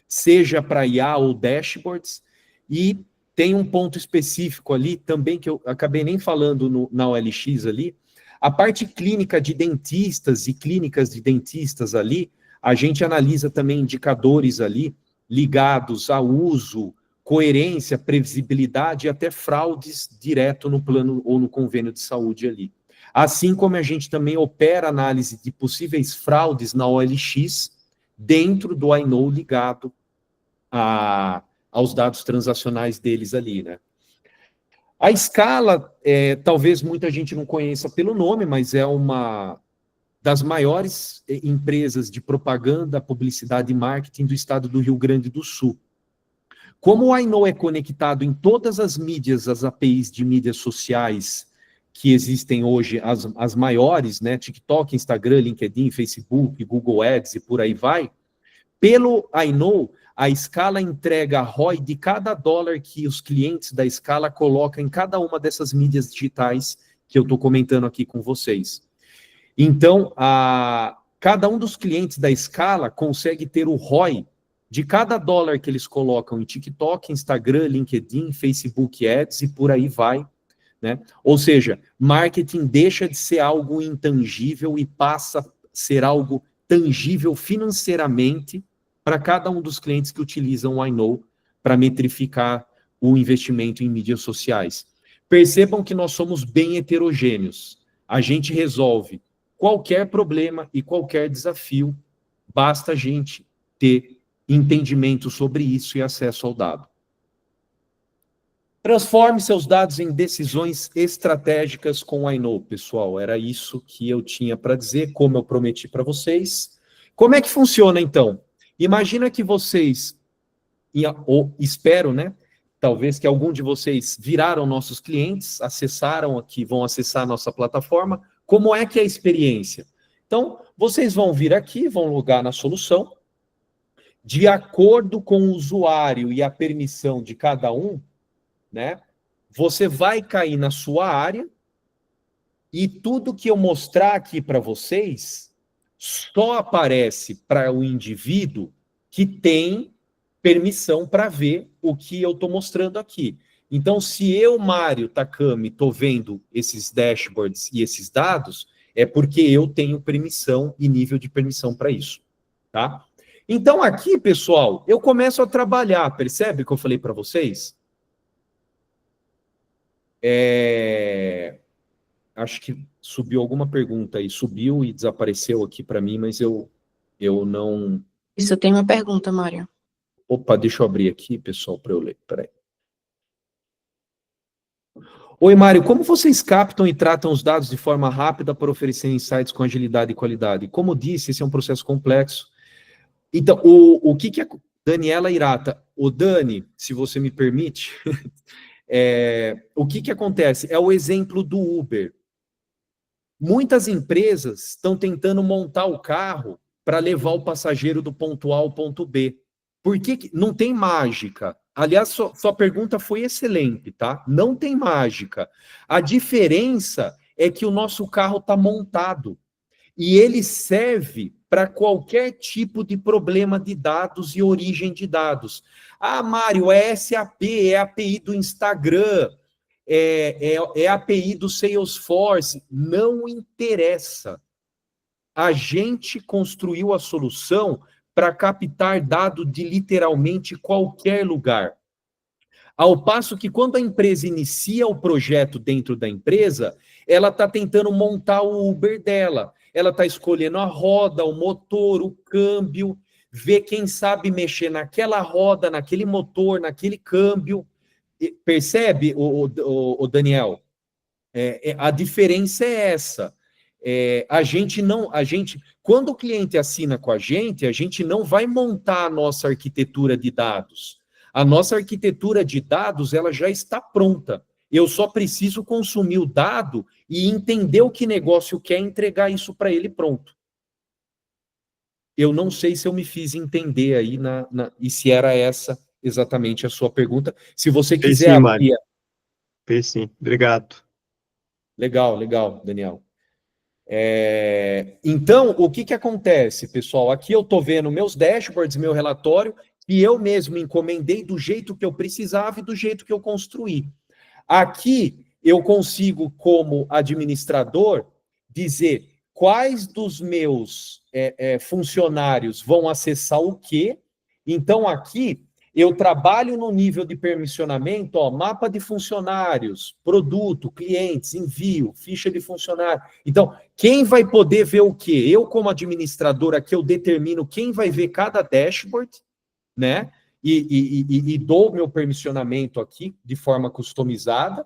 seja para IA ou dashboards, e tem um ponto específico ali também, que eu acabei nem falando na OLX ali, a parte clínica de dentistas e clínicas de dentistas ali, a gente analisa também indicadores ali, ligados a uso, coerência, previsibilidade e até fraudes direto no plano ou no convênio de saúde ali. Assim como a gente também opera análise de possíveis fraudes na OLX, dentro do iKnow ligado aos dados transacionais deles ali, né? A Scala, talvez muita gente não conheça pelo nome, mas é uma das maiores empresas de propaganda, publicidade e marketing do estado do Rio Grande do Sul. Como o iKnow é conectado em todas as mídias, as APIs de mídias sociais que existem hoje, as maiores, né, TikTok, Instagram, LinkedIn, Facebook, Google Ads e por aí vai, pelo iKnow, a Scala entrega a ROI de cada dólar que os clientes da Scala colocam em cada uma dessas mídias digitais que eu estou comentando aqui com vocês. Então, cada um dos clientes da Scala consegue ter o ROI de cada dólar que eles colocam em TikTok, Instagram, LinkedIn, Facebook Ads e por aí vai, né? Ou seja, marketing deixa de ser algo intangível e passa a ser algo tangível financeiramente para cada um dos clientes que utilizam o iKnow para metrificar o investimento em mídias sociais. Percebam que nós somos bem heterogêneos. A gente resolve qualquer problema e qualquer desafio, basta a gente ter entendimento sobre isso e acesso ao dado. Transforme seus dados em decisões estratégicas com o iKnow, pessoal. Era isso que eu tinha para dizer, como eu prometi para vocês. Como é que funciona, então? Imagina que vocês, ou espero, né? Talvez que algum de vocês viraram nossos clientes, acessaram aqui, vão acessar a nossa plataforma. Como é que é a experiência? Então, vocês vão vir aqui, vão logar na solução. De acordo com o usuário e a permissão de cada um, né? Você vai cair na sua área e tudo que eu mostrar aqui para vocês só aparece para o indivíduo que tem permissão para ver o que eu estou mostrando aqui. Então, se eu, Mário Takami, estou vendo esses dashboards e esses dados, é porque eu tenho permissão e nível de permissão para isso, tá? Então, aqui, pessoal, eu começo a trabalhar, percebe o que eu falei para vocês? Acho que subiu alguma pergunta aí, subiu e desapareceu aqui para mim, mas eu não... Isso, eu tenho uma pergunta, Mário. Opa, deixa eu abrir aqui, pessoal, para eu ler, peraí. Oi, Mário, como vocês captam e tratam os dados de forma rápida para oferecer insights com agilidade e qualidade? Como disse, esse é um processo complexo. Então, o que a Daniela Irata, o Dani, se você me permite, o que acontece? É o exemplo do Uber. Muitas empresas estão tentando montar o carro para levar o passageiro do ponto A ao ponto B. Por que não tem mágica? Aliás, sua pergunta foi excelente, tá? Não tem mágica. A diferença é que o nosso carro está montado e ele serve para qualquer tipo de problema de dados e origem de dados. Ah, Mário, é SAP, é API do Instagram, é API do Salesforce. Não interessa. A gente construiu a solução para captar dado de literalmente qualquer lugar. Ao passo que quando a empresa inicia o projeto dentro da empresa, ela está tentando montar o Uber dela. Ela está escolhendo a roda, o motor, o câmbio, ver quem sabe mexer naquela roda, naquele motor, naquele câmbio. Percebe, o Daniel? A diferença é essa. Quando o cliente assina com a gente não vai montar a nossa arquitetura de dados. A nossa arquitetura de dados, ela já está pronta. Eu só preciso consumir o dado e entender o que negócio quer, entregar isso para ele pronto. Eu não sei se eu me fiz entender aí e se era essa exatamente a sua pergunta. Se você quiser abrir... Sim, obrigado. Legal, Daniel. Então, o que acontece, pessoal? Aqui eu estou vendo meus dashboards, meu relatório, e eu mesmo encomendei do jeito que eu precisava e do jeito que eu construí. Aqui eu consigo, como administrador, dizer quais dos meus funcionários vão acessar o quê. Então, aqui eu trabalho no nível de permissionamento, mapa de funcionários, produto, clientes, envio, ficha de funcionário. Então, quem vai poder ver o quê? Eu, como administrador, aqui eu determino quem vai ver cada dashboard, né? E dou meu permissionamento aqui de forma customizada.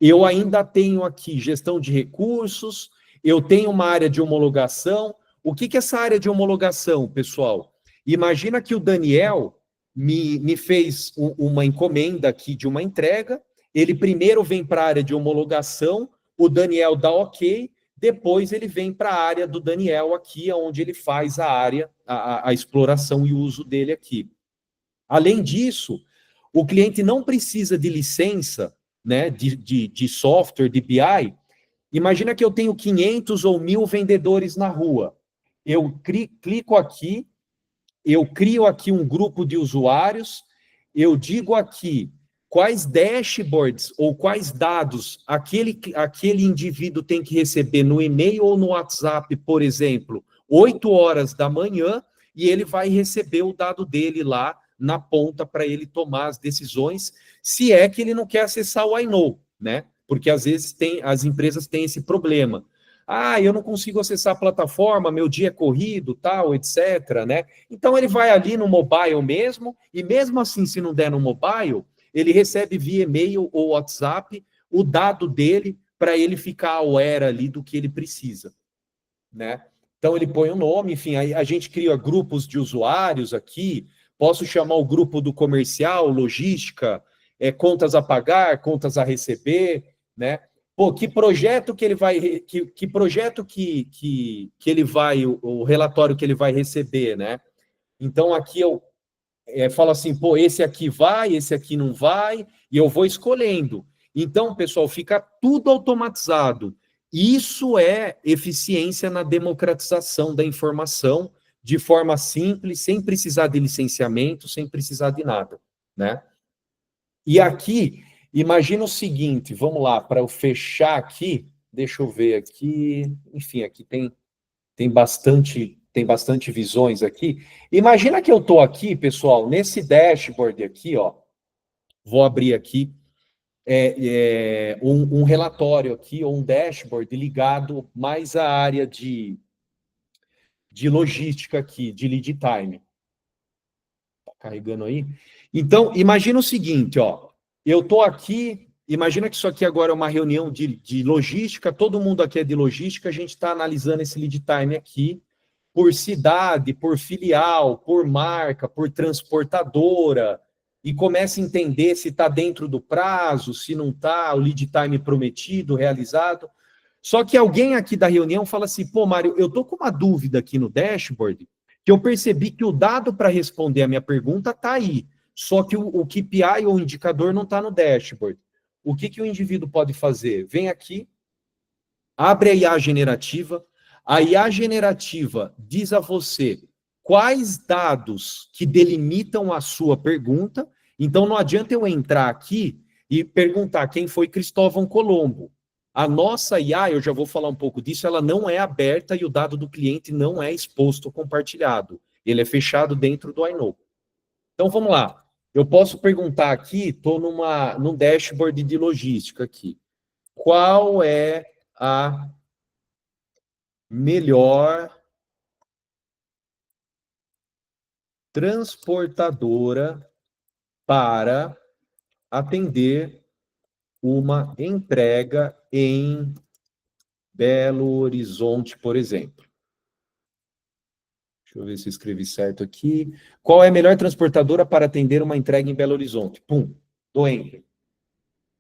Eu ainda tenho aqui gestão de recursos, eu tenho uma área de homologação. O que é essa área de homologação, pessoal? Imagina que o Daniel me fez uma encomenda aqui de uma entrega, ele primeiro vem para a área de homologação, o Daniel dá ok, depois ele vem para a área do Daniel aqui, onde ele faz a área, a exploração e uso dele aqui. Além disso, o cliente não precisa de licença, né, de software, de BI. Imagina que eu tenho 500 ou 1.000 vendedores na rua. Eu clico aqui, eu crio aqui um grupo de usuários, eu digo aqui quais dashboards ou quais dados aquele indivíduo tem que receber no e-mail ou no WhatsApp, por exemplo, 8 horas da manhã, e ele vai receber o dado dele lá na ponta para ele tomar as decisões, se é que ele não quer acessar o iKnow, né? Porque às vezes as empresas têm esse problema. Ah, eu não consigo acessar a plataforma, meu dia é corrido, tal, etc, né? Então ele vai ali no mobile mesmo, e mesmo assim, se não der no mobile, ele recebe via e-mail ou WhatsApp o dado dele para ele ficar aware ali do que ele precisa, né? Então ele põe o nome, enfim, aí a gente cria grupos de usuários aqui, posso chamar o grupo do comercial, logística, contas a pagar, contas a receber, né? Pô, que projeto que ele vai, que projeto que ele vai, o relatório que ele vai receber, né? Então aqui eu falo assim, pô, esse aqui vai, esse aqui não vai, e eu vou escolhendo. Então, pessoal, fica tudo automatizado. Isso é eficiência na democratização da informação, de forma simples, sem precisar de licenciamento, sem precisar de nada, né? E aqui, imagina o seguinte, vamos lá, para eu fechar aqui, deixa eu ver aqui, enfim, aqui tem bastante visões aqui. Imagina que eu estou aqui, pessoal, nesse dashboard aqui, ó, vou abrir aqui, um relatório aqui, ou um dashboard ligado mais à área de logística aqui, de lead time. Tá carregando aí? Então, imagina o seguinte, ó, eu estou aqui, imagina que isso aqui agora é uma reunião de logística, todo mundo aqui é de logística, a gente está analisando esse lead time aqui, por cidade, por filial, por marca, por transportadora, e começa a entender se está dentro do prazo, se não está, o lead time prometido, realizado. Só que alguém aqui da reunião fala assim, pô, Mário, eu estou com uma dúvida aqui no dashboard, que eu percebi que o dado para responder a minha pergunta está aí, só que o KPI ou o indicador não está no dashboard. O que o indivíduo pode fazer? Vem aqui, abre a IA generativa. A IA generativa diz a você quais dados que delimitam a sua pergunta. Então, não adianta eu entrar aqui e perguntar quem foi Cristóvão Colombo. A nossa IA, eu já vou falar um pouco disso, ela não é aberta e o dado do cliente não é exposto ou compartilhado. Ele é fechado dentro do iKnow. Então, vamos lá. Eu posso perguntar aqui, estou num dashboard de logística aqui. Qual é a melhor transportadora para atender uma entrega em Belo Horizonte, por exemplo? Deixa eu ver se eu escrevi certo aqui. Qual é a melhor transportadora para atender uma entrega em Belo Horizonte? Pum, dou enter.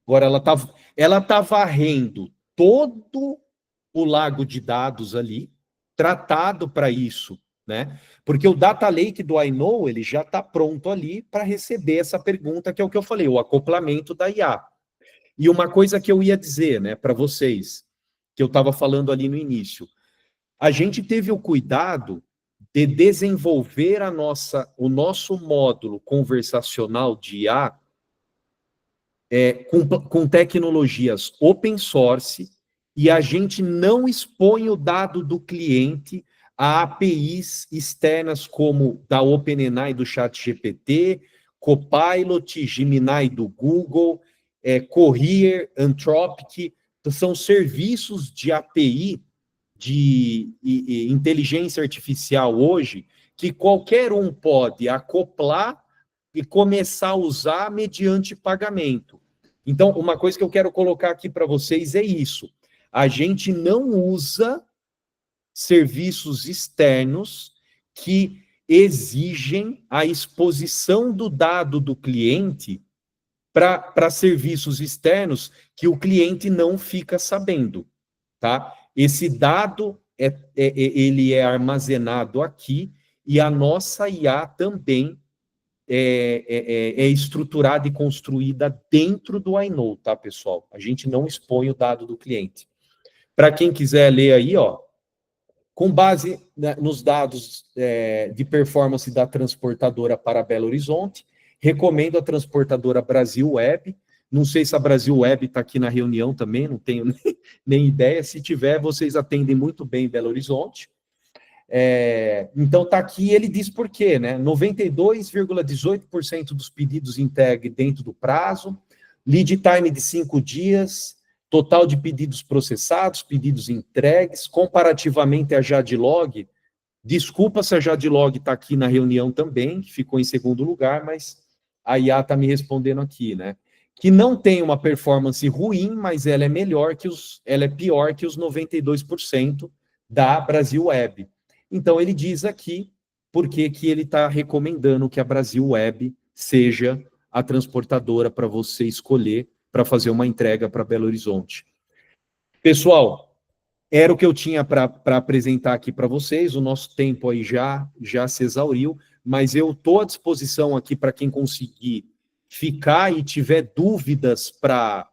Agora ela tá varrendo todo o lago de dados ali, tratado para isso, né? Porque o data lake do iKnow, ele já está pronto ali para receber essa pergunta, que é o que eu falei, o acoplamento da IA. E uma coisa que eu ia dizer, né, para vocês, que eu estava falando ali no início, a gente teve o cuidado de desenvolver o nosso módulo conversacional de IA com tecnologias open source, e a gente não expõe o dado do cliente a APIs externas como da OpenAI do ChatGPT, Copilot, Gemini do Google, Courier, Anthropic, são serviços de API de inteligência artificial hoje que qualquer um pode acoplar e começar a usar mediante pagamento. Então, uma coisa que eu quero colocar aqui para vocês é isso. a gente não usa serviços externos que exigem a exposição do dado do cliente para serviços externos que o cliente não fica sabendo, tá? Esse dado ele é armazenado aqui e a nossa IA também é estruturada e construída dentro do iKnow, tá, pessoal? A gente não expõe o dado do cliente. Para quem quiser ler aí, ó, com base nos dados de performance da transportadora para Belo Horizonte, recomendo a transportadora Brasil Web. Não sei se a Brasil Web está aqui na reunião também, não tenho nem ideia. Se tiver, vocês atendem muito bem em Belo Horizonte. Então, está aqui, ele diz por quê, né? 92,18% dos pedidos entregue dentro do prazo, lead time de 5 dias, total de pedidos processados, pedidos entregues, comparativamente a Jadlog. Desculpa se a Jadlog está aqui na reunião também, que ficou em segundo lugar, mas a IA está me respondendo aqui, né? Que não tem uma performance ruim, mas ela é melhor ela é pior que os 92% da Brasil Web. Então, ele diz aqui por que ele está recomendando que a Brasil Web seja a transportadora para você escolher para fazer uma entrega para Belo Horizonte. Pessoal, era o que eu tinha para apresentar aqui para vocês. O nosso tempo aí já se exauriu, mas eu estou à disposição aqui para quem conseguir ficar e tiver dúvidas para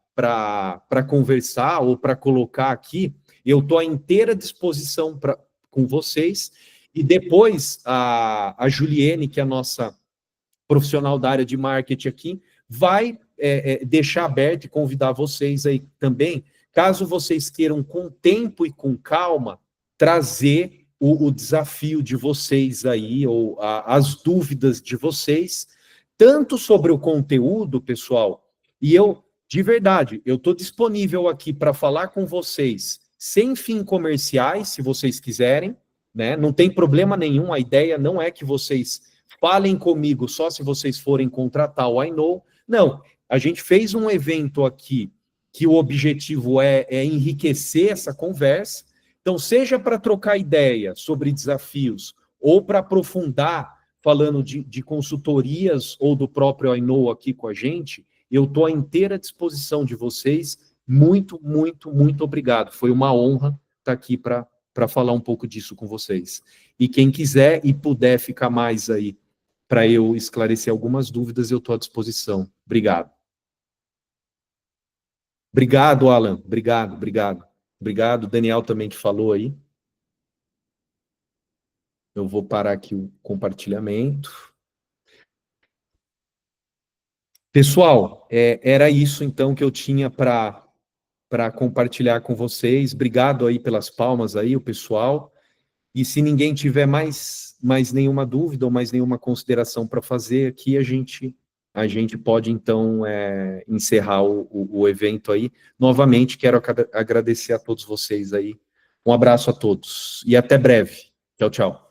conversar ou para colocar aqui. Eu estou à inteira disposição com vocês. E depois a Juliene, que é a nossa profissional da área de marketing aqui, vai deixar aberto e convidar vocês aí também, caso vocês queiram com tempo e com calma, trazer o desafio de vocês aí, ou as dúvidas de vocês, tanto sobre o conteúdo, pessoal, e eu, de verdade, eu estou disponível aqui para falar com vocês, sem fins comerciais, se vocês quiserem, né? Não tem problema nenhum, a ideia não é que vocês falem comigo só se vocês forem contratar o iKnow. Não, a gente fez um evento aqui que o objetivo é enriquecer essa conversa. Então, seja para trocar ideia sobre desafios ou para aprofundar, falando de consultorias ou do próprio iKnow aqui com a gente, eu estou à inteira disposição de vocês. Muito, muito, muito obrigado. Foi uma honra estar aqui para falar um pouco disso com vocês. E quem quiser e puder ficar mais aí para eu esclarecer algumas dúvidas, eu estou à disposição. Obrigado. Obrigado, Alan. Obrigado. Obrigado, Daniel também que falou aí. Eu vou parar aqui o compartilhamento. Pessoal, era isso então que eu tinha para compartilhar com vocês. Obrigado aí pelas palmas aí, o pessoal. E se ninguém tiver mais nenhuma dúvida ou mais nenhuma consideração para fazer aqui, a gente pode, então, encerrar o evento aí. Novamente, quero agradecer a todos vocês aí. Um abraço a todos e até breve. Tchau, tchau.